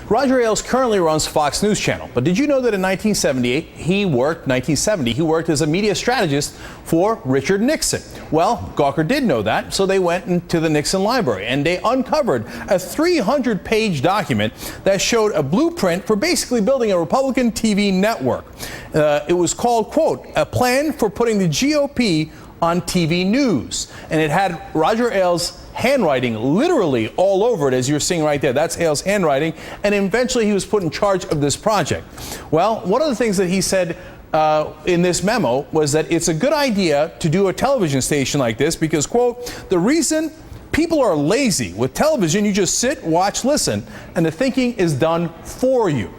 Roger Ailes currently runs Fox News Channel, but did you know that in 1970 he worked as a media strategist for Richard Nixon? Well, Gawker did know that, so they went into the Nixon library and they uncovered a 300-page document that showed a blueprint for basically building a Republican TV network. It was called, quote, "A Plan for Putting the GOP on TV News," and it had Roger Ailes' handwriting literally all over it, as you're seeing right there. That's Ailes' handwriting, and eventually he was put in charge of this project. Well, one of the things that he said in this memo was that it's a good idea to do a television station like this because, quote, "The reason people are lazy. With television, you just sit, watch, listen, and the thinking is done for you."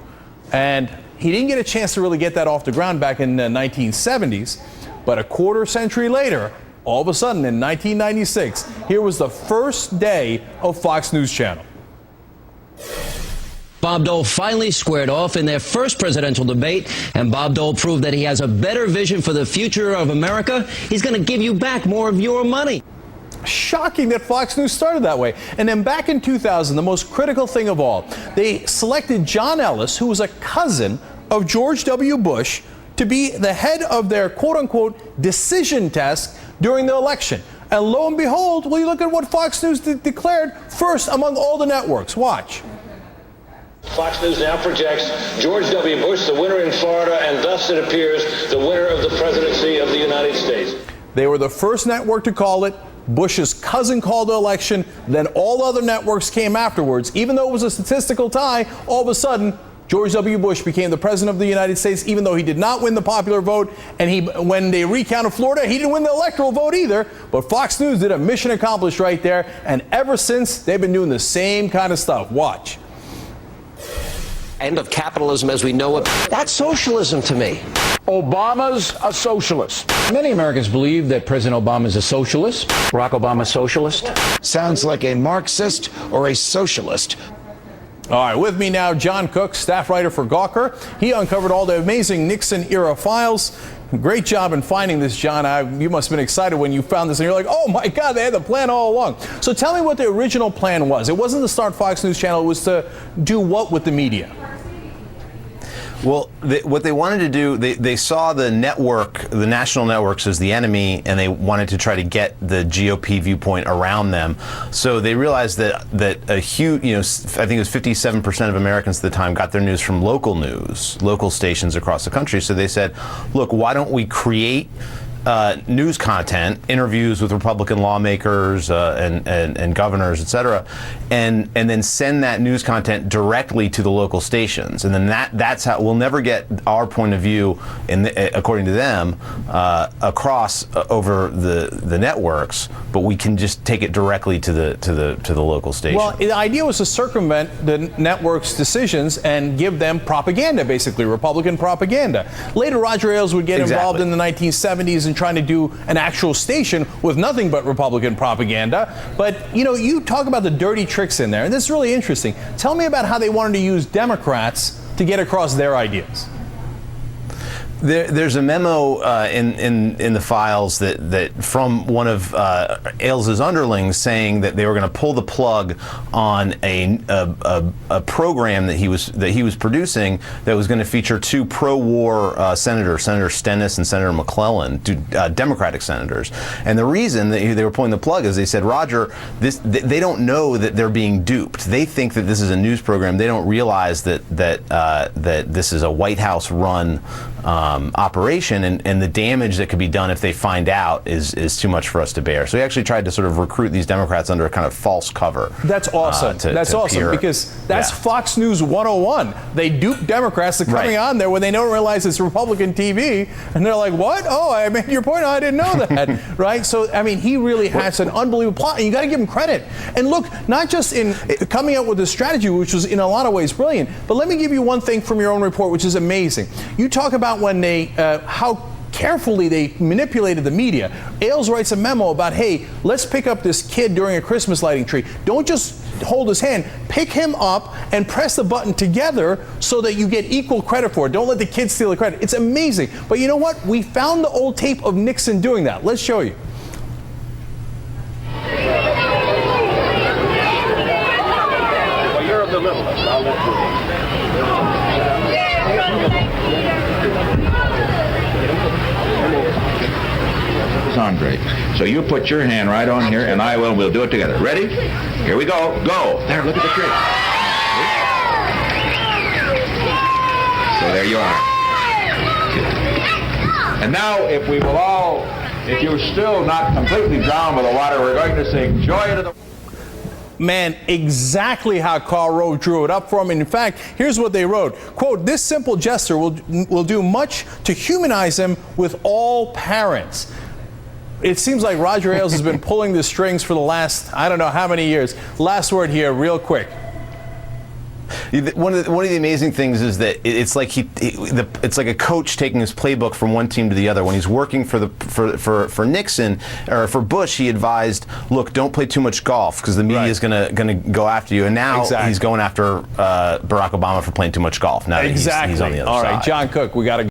And he didn't get a chance to really get that off the ground back in the 1970s, but a quarter century later, all of a sudden in 1996, here was the first day of Fox News Channel. Bob Dole finally squared off in their first presidential debate, and Bob Dole proved that he has a better vision for the future of America. He's going to give you back more of your money. Shocking that Fox News started that way. And then back in 2000, the most critical thing of all, they selected John Ellis, who was a cousin of George W. Bush, to be the head of their quote-unquote decision desk during the election. And lo and behold, well, you look at what Fox News declared first among all the networks. Watch. Fox News now projects George W. Bush the winner in Florida, and thus it appears the winner of the presidency of the United States. They were the first network to call it. Bush's cousin called the election. Then all other networks came afterwards. Even though it was a statistical tie, all of a sudden, George W. Bush became the president of the United States, even though he did not win the popular vote. And when they recounted Florida, he didn't win the electoral vote either. But Fox News did a mission accomplished right there. And ever since, they've been doing the same kind of stuff. Watch. End of capitalism as we know it. That's socialism to me. Obama's a socialist. Many Americans believe that President Obama is a socialist. Barack Obama, socialist. Sounds like a Marxist or a socialist. All right, with me now, John Cook, staff writer for Gawker. He uncovered all the amazing Nixon-era files. Great job in finding this, John. You must have been excited when you found this, and you're like, oh, my God, they had the plan all along. So tell me what the original plan was. It wasn't to start Fox News Channel. It was to do what with the media? Well, what they wanted to do, they saw the network, the national networks, as the enemy, and they wanted to try to get the GOP viewpoint around them. So they realized that a huge, I think it was 57% of Americans at the time got their news from local stations across the country. So they said, look, why don't we create news content, interviews with Republican lawmakers and governors, et cetera, and then send that news content directly to the local stations. And then that's how we'll never get our point of view, according to them, across over the networks, but we can just take it directly to the local station. Well, the idea was to circumvent the network's decisions and give them propaganda, basically Republican propaganda. Later, Roger Ailes would get involved in the 1970s and trying to do an actual station with nothing but Republican propaganda. But, you talk about the dirty tricks in there, and this is really interesting. Tell me about how they wanted to use Democrats to get across their ideas. There's a memo in the files that from one of Ailes' underlings saying that they were going to pull the plug on a program that he was producing that was going to feature two pro-war senators, Senator Stennis and Senator McClellan, two Democratic senators. And the reason that they were pulling the plug is they said, Roger, they don't know that they're being duped. They think that this is a news program. They don't realize that this is a White House run operation, and the damage that could be done if they find out is too much for us to bear. So he actually tried to sort of recruit these Democrats under a kind of false cover. That's awesome. That's awesome because that's Fox News 101. They dupe Democrats to coming on there when they don't realize it's Republican TV, and they're like, what? Oh, I made your point. Oh, I didn't know that. Right? So, I mean, he really has an unbelievable plot, and you got to give him credit. And look, not just in coming up with this strategy, which was in a lot of ways brilliant, but let me give you one thing from your own report, which is amazing. You talk about when how carefully they manipulated the media. Ailes writes a memo about, hey, let's pick up this kid during a Christmas lighting tree. Don't just hold his hand. Pick him up and press the button together so that you get equal credit for it. Don't let the kid steal the credit. It's amazing. But you know what? We found the old tape of Nixon doing that. Let's show you. Well, you're of the middle. I'll let you. Andre. So you put your hand right on here, and I will. We'll do it together. Ready? Here we go. Go. There, look at the trick. So there you are. And now, if we will all, if you're still not completely drowned with the water, we're going to sing Joy to the... Man, exactly how Karl Rove drew it up for him. And in fact, here's what they wrote. Quote, this simple gesture will do much to humanize him with all parents. It seems like Roger Ailes has been pulling the strings for the last, I don't know how many years. Last word here, real quick. One of the amazing things is that it's like it's like a coach taking his playbook from one team to the other. When he's working for Nixon or for Bush, he advised, look, don't play too much golf because the media is gonna go after you. And now he's going after Barack Obama for playing too much golf. Now that he's on the other side. All right, John Cook, we got to